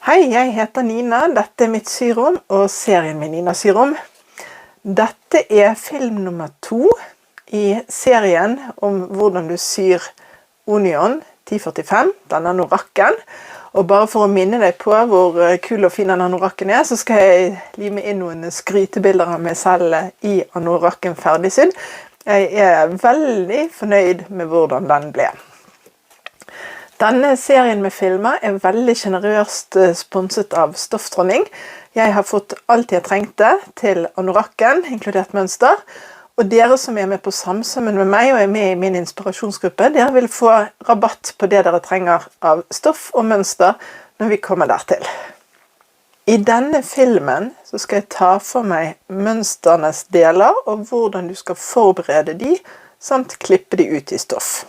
Hei, jeg heter Nina, dette mitt syrom og serien min Nina Syrom. Dette film nummer 2 i serien om hvordan du syr Onion 1045, denne anorakken. Og bare for å minne deg på hvor kul og fin denne anorakken så skal jeg lime inn noen skrytebilder av meg selv i anorakken ferdigsydd. Jeg veldig fornøyd med hvordan den ble. Denne serien med filmer veldig generøst sponset av Stoffdronning. Jeg har fått alt jeg trengte til anorakken, inkludert mønster. Og dere som med på Samsømmen med meg og med i min inspirasjonsgruppe, dere vil få rabatt på det dere trenger av stoff og mønster når vi kommer dertil. I denne filmen så skal jeg ta for meg mønsternes deler og hvordan du skal forberede de, samt klippe de ut i stoff.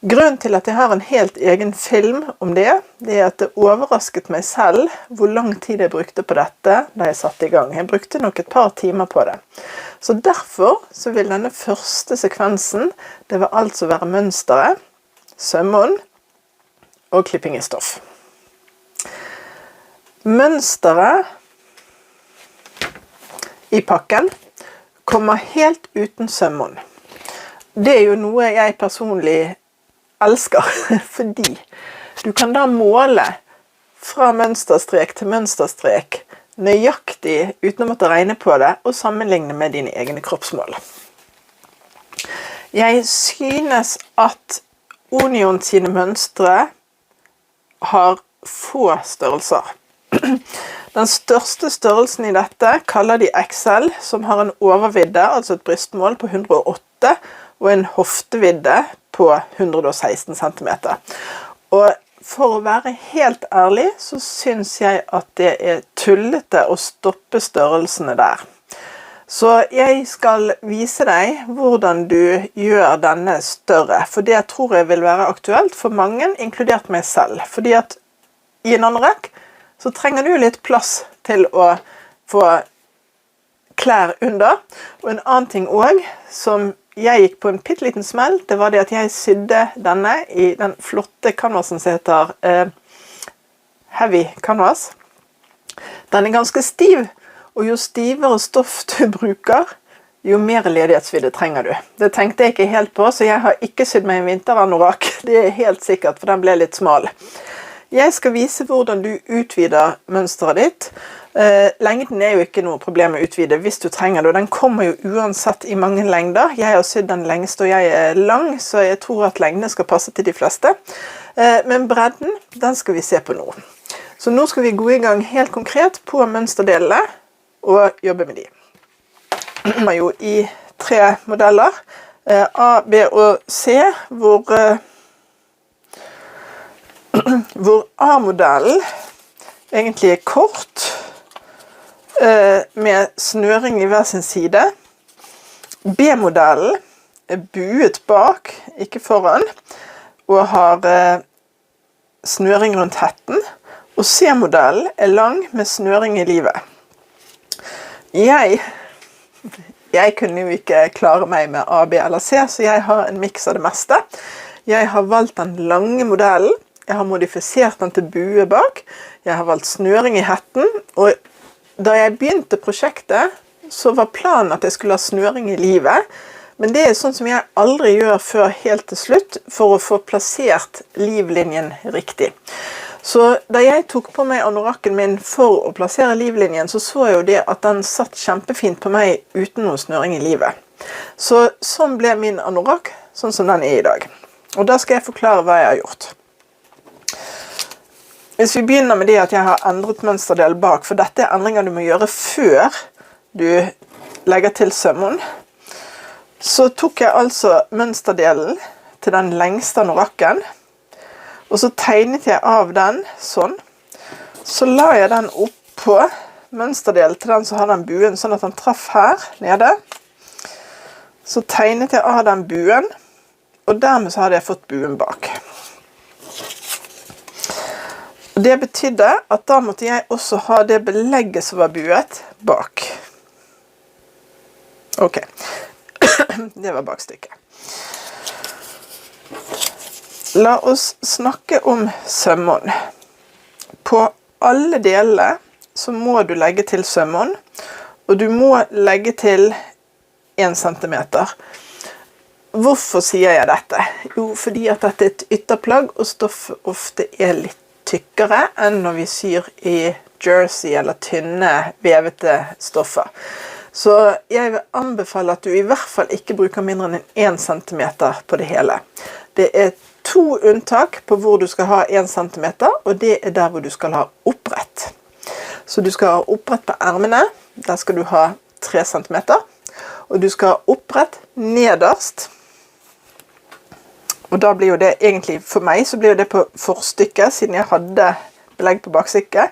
Grunnen til at jeg har en helt egen film om det at det overrasket meg selv hvor lang tid jeg brukte på dette da jeg satte i gang. Jeg brukte nok et par timer på det. Så derfor så vil denne første sekvensen, det vil altså være mønsteret, sømmen og klipping i stoff. Mønsteret i pakken kommer helt uten sømmen. Det jo noe jeg personlig elsker, fordi du kan da måle fra mønsterstrek til mønsterstrek nøyaktig uten å måtte regne på det og sammenligne med dine egne kroppsmål. Jeg synes at Onion sine mønstre har få størrelser. Den største størrelsen i dette kaller de XL, som har en overvidde, altså et brystmål på 108, og en hoftevidde på 116 cm. Og for å være helt ærlig, så synes jeg at det tullete å stoppe størrelsene der. Så jeg skal vise deg hvordan du gjør denne større, for det tror jeg vil være aktuelt for mange, inkludert meg selv. Fordi at i en anorakk så trenger du litt plass til å få klær under. Og en annen ting også, som jeg gikk på en pitteliten smell, det var det at jeg sydde denne i den flotte canvasen som heter Heavy Canvas. Den ganske stiv, og jo stivere stoff du bruker, jo mer ledighetsvidde trenger du. Det tenkte jeg ikke helt på, så jeg har ikke sydd meg en vinteranorakk. Det helt sikkert, for den ble litt smal. Jeg skal vise hvordan du utvider mønsteret ditt. Lengden jo ikke noe problem å utvide hvis du trenger det, og den kommer jo uansett i mange lengder. Jeg har sydd den lengste, og jeg lang, så jeg tror at lengden skal passe til de fleste. Men bredden, den skal vi se på nå. Så nå skal vi gå i gang helt konkret på mønsterdelene, og jobbe med de. Vi har jo i 3 modeller, A, B og C, hvor A-modellen egentlig kort, med snøring i hver sin side. B-modellen buet bak, ikke foran, og har snøring rundt hetten. Og C-modellen lang med snøring i livet. Jeg kunne jo ikke klare meg med A, B eller C, så jeg har en mix av det meste. Jeg har valgt den lange modellen. Jeg har modifisert den til bue bak. Jeg har valgt snøring i hetten, og da jeg begynte prosjektet, så var planen at jeg skulle ha snøring i livet, men det sånn som jeg aldri gjør før helt til slutt, for å få plassert livlinjen riktig. Så da jeg tok på meg anorakken min for å plassere livlinjen, så jeg jo det at den satt kjempefint på meg uten noe snøring i livet. Så sånn ble min anorakk, sånn som den i dag. Og da skal jeg forklare hva jeg har gjort. Hvis vi begynner med det at jeg har endret mønsterdel bak, for dette endringer du må gjøre før du legger til sømmen, så tok jeg altså mønsterdelen til den lengste anorakken, og så tegnet jeg av den sånn. Så la jeg den opp på mønsterdelen til den som har den buen, sånn at den traff her nede. Så tegnet jeg av den buen, og dermed så hadde jeg fått buen bak. Det betydde at da måtte jeg også ha det belegget som var buet bak. Ok, det var bakstykket. La oss snakke om sømmen. På alle delene så må du legge til sømmen, og du må legge til 1 centimeter. Hvorfor sier jeg dette? Jo, fordi at dette er et ytterplagg, og stoffet ofte er litt tykkere enn når vi syr i jersey eller tynne, vevete stoffer. Så jeg vil anbefale at du i hvert fall ikke bruker mindre enn 1 centimeter på det hele. Det er 2 unntak på hvor du skal ha 1 centimeter, og det er der hvor du skal ha opprett. Så du skal ha opprett på ermene, der skal du ha 3 centimeter, og du skal ha opprett nederst. Og da blir jo det egentlig, for meg så blir det på forstykket, siden jeg hadde belegg på bakstykket.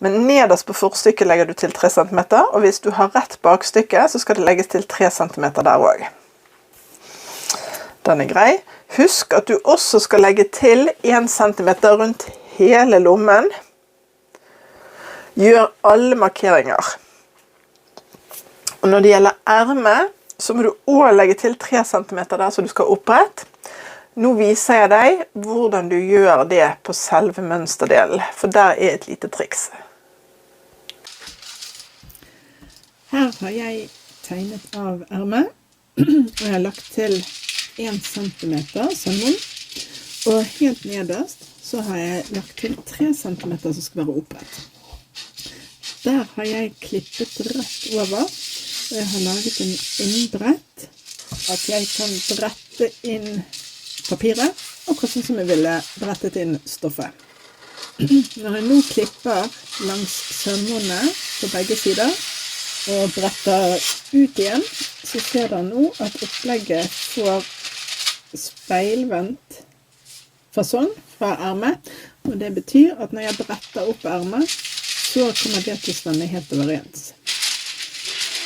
Men nederst på forstykket legger du til 3 centimeter, og hvis du har rett bakstykke, så skal det legges til 3 centimeter der også. Den er grei. Husk at du også skal legge til 1 centimeter rundt hele lommen. Gjør alle markeringer. Og når det gjelder ermet, så må du også legge til 3 centimeter der, så du skal opprett. Nå viser jeg deg hvordan du gjør det på selve mønsterdelen, for der er et lite triks. Her har jeg tegnet av ermet, og jeg har lagt til 1 centimeter sømmen, og helt nederst så har jeg lagt til 3 centimeter som skal være opprett. Der har jeg klippet rett over, og jeg har laget en innbrett, at jeg kan brette inn papiret, akkurat sånn som jeg ville brettet inn stoffet. Når jeg nå klipper langs sømmene på begge sider, og bretter ut igjen, så ser dere nå at opplegget får speilvendt fasong fra ermet, og det betyr at når jeg bretter opp ermet, så kommer det til å stemme helt overens.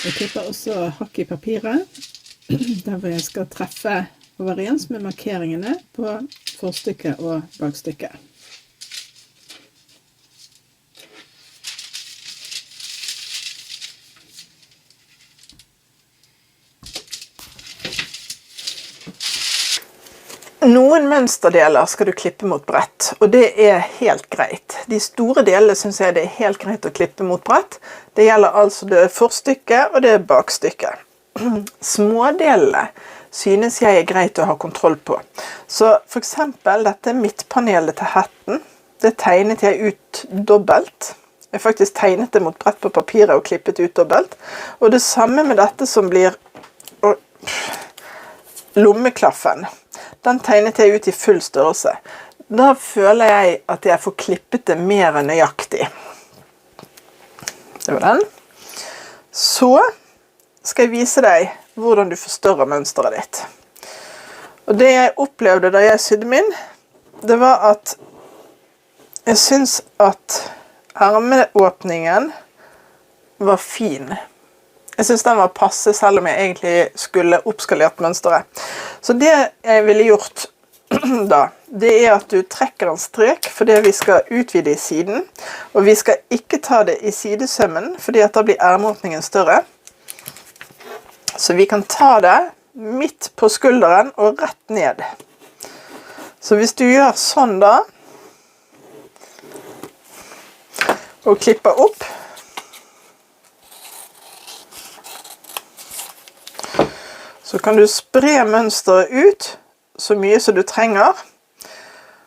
Jeg klipper også hakk i papiret, der hvor jeg skal treffe overens med markeringene på forstykket og bakstykket. Noen mønsterdeler skal du klippe mot brett, og det er helt greit. De store delene synes jeg det er helt greit å klippe mot brett. Det gjelder altså det forstykket og det bakstykket. Smådelene synes jeg er greit å ha kontroll på. Så for eksempel dette midtpanelet til hatten, det tegnet jeg ut dobbelt. Jeg faktisk tegnet det mot brett på papiret og klippet ut dobbelt. Og det samme med dette som blir lommeklaffen. Den tegnet jeg ut i full størrelse. Da føler jeg at jeg får klippet det mer nøyaktig. Det var den. Så skal jeg vise deg hvordan du forstørrer mønsteret ditt. Og det jeg opplevde da jeg sydde min, det var at jeg synes at ermeåpningen var fin. Jeg synes den var passe, selv om jeg egentlig skulle oppskalert mønsteret. Så det jeg ville gjort da, det er at du trekker en strek, fordi vi skal utvide i siden. Og vi skal ikke ta det i sidesømmen, fordi at da blir ermeåpningen større. Så vi kan ta det midt på skulderen og rett ned. Så hvis du gjør sånn da, og klipper opp, så kan du spre mønsteret ut så mye som du trenger.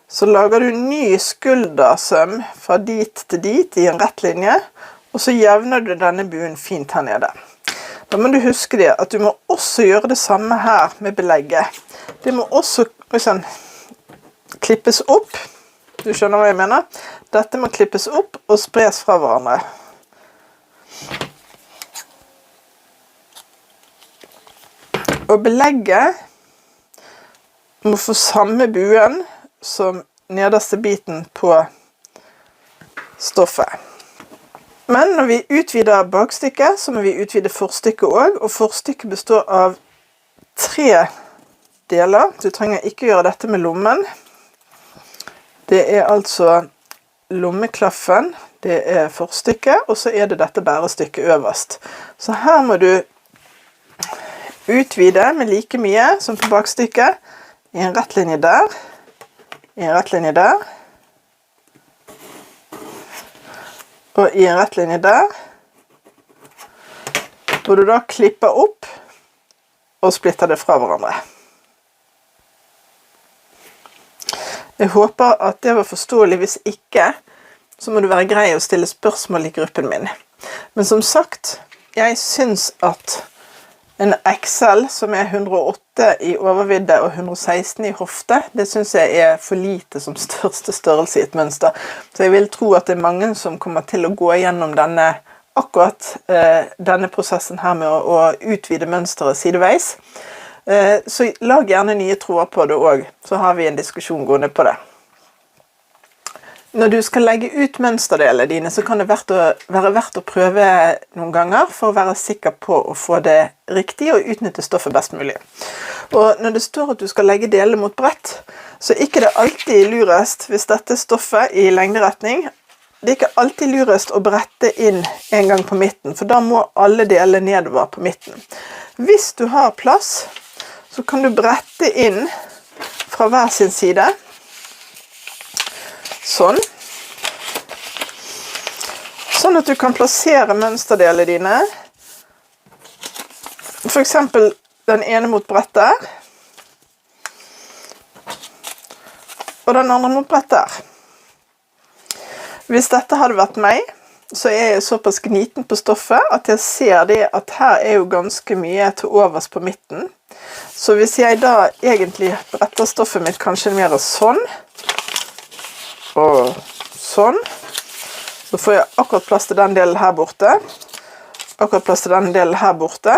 Så lager du ny skuldersøm fra dit til dit i en rett linje, og så jevner du denne buen fint her nede. Da må du huske det, at du må også gjøre det samme her med belegget. Det må også liksom, klippes opp. Du skjønner hva jeg mener? Dette må klippes opp og spres fra hverandre. Og belegget må få samme buen som nederste biten på stoffet. Men når vi utvider bakstykket, så må vi utvide forstykket også, og forstykket består av 3 deler. Du trenger ikke gjøre dette med lommen. Det er altså lommeklaffen, det er forstykket, og så er det dette bærestykket øverst. Så her må du utvide med like mye som på bakstykket, i en rett linje der, i en rett linje der, og i en rett linje der, hvor du da klipper opp og splitter det fra hverandre. Jeg håper at det var forståelig. Hvis ikke, så må du være grei å stille spørsmål i gruppen min. Men som sagt, jeg synes at en XL som er 108 i overvidde og 116 i hofte, det synes jeg er for lite som største størrelse i et mønster. Så jeg vil tro at det er mange som kommer til å gå gjennom akkurat denne prosessen her med å utvide mønsteret sideveis. Så lag gjerne nye tråder på det også, så har vi en diskusjon gående på det. Når du skal legge ut mønsterdelene dine, så kan det være verdt å prøve noen ganger for å være sikker på å få det riktig og utnytte stoffet best mulig. Og når det står at du skal legge delene mot brett, så er ikke det alltid lurest hvis dette stoffet i lengderetning. Det er ikke alltid lurest å brette inn en gang på midten, for da må alle delene nedover på midten. Hvis du har plass, så kan du brette inn fra hver sin side. Sånn. Sånn at du kan plassere mønsterdelene dine. For eksempel den ene mot brett der. Og den andre mot brett der. Hvis dette hadde vært meg, så er jeg såpass gniten på stoffet at jeg ser det at her er jo ganske mye til overs på midten. Så hvis jeg da egentlig bretter stoffet mitt kanskje mer sånn, og sånn, så får jeg akkurat plass til den delen her borte, akkurat plass til den delen her borte,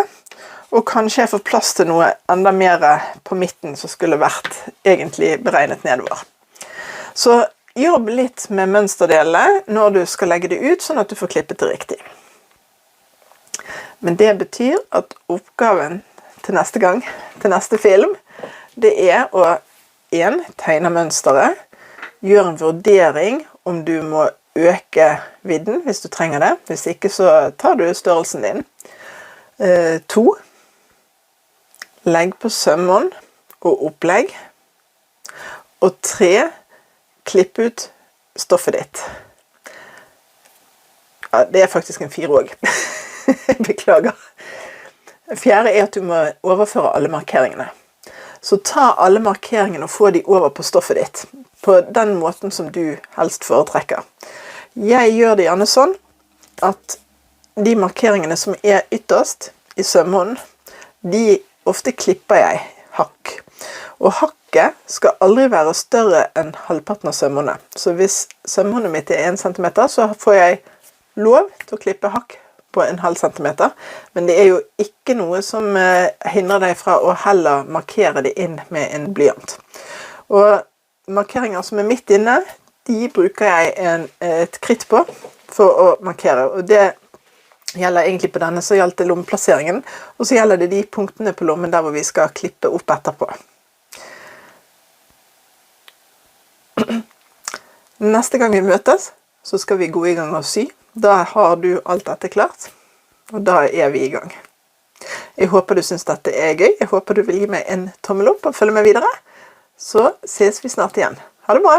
og kanskje jeg får plass til noe enda mer på midten som skulle vært egentlig beregnet nedover. Så jobb litt med mønsterdelene når du skal legge det ut, sånn at du får klippet det riktig. Men det betyr at oppgaven til neste gang, til neste film, det er å tegne mønsteret, gjør en vurdering om du må øke vidden hvis du trenger det. Hvis ikke så tar du størrelsen din. 2. Legg på sømmene og opplegg. Og 3. Klipp ut stoffet ditt. Ja, det er faktisk en 4 også. Beklager. 4. er at du må overføre alle markeringene. Så ta alle markeringene og få de over på stoffet ditt, på den måten som du helst foretrekker. Jeg gjør det gjerne sånn at de markeringene som er ytterst i sømhånden, de ofte klipper jeg hakk. Og hakket skal aldri være større enn halvparten av sømhåndet. Så hvis sømhåndet mitt er 1 cm, så får jeg lov til å klippe hakk på 0,5 centimeter, men det er jo ikke noe som hindrer deg fra å heller markere det inn med en blyant. Og markeringer som er midt inne, de bruker jeg et kritt på for å markere, og det gjelder egentlig på denne, så gjelder det lommeplasseringen, og så gjelder det de punktene på lommen der hvor vi skal klippe opp etterpå. Neste gang vi møtes, så skal vi gå i gang og sy. Da har du alt dette klart, og da er vi i gang. Jeg håper du synes dette er gøy. Jeg håper du vil gi meg en tommel opp og følge med videre. Så ses vi snart igjen. Ha det bra!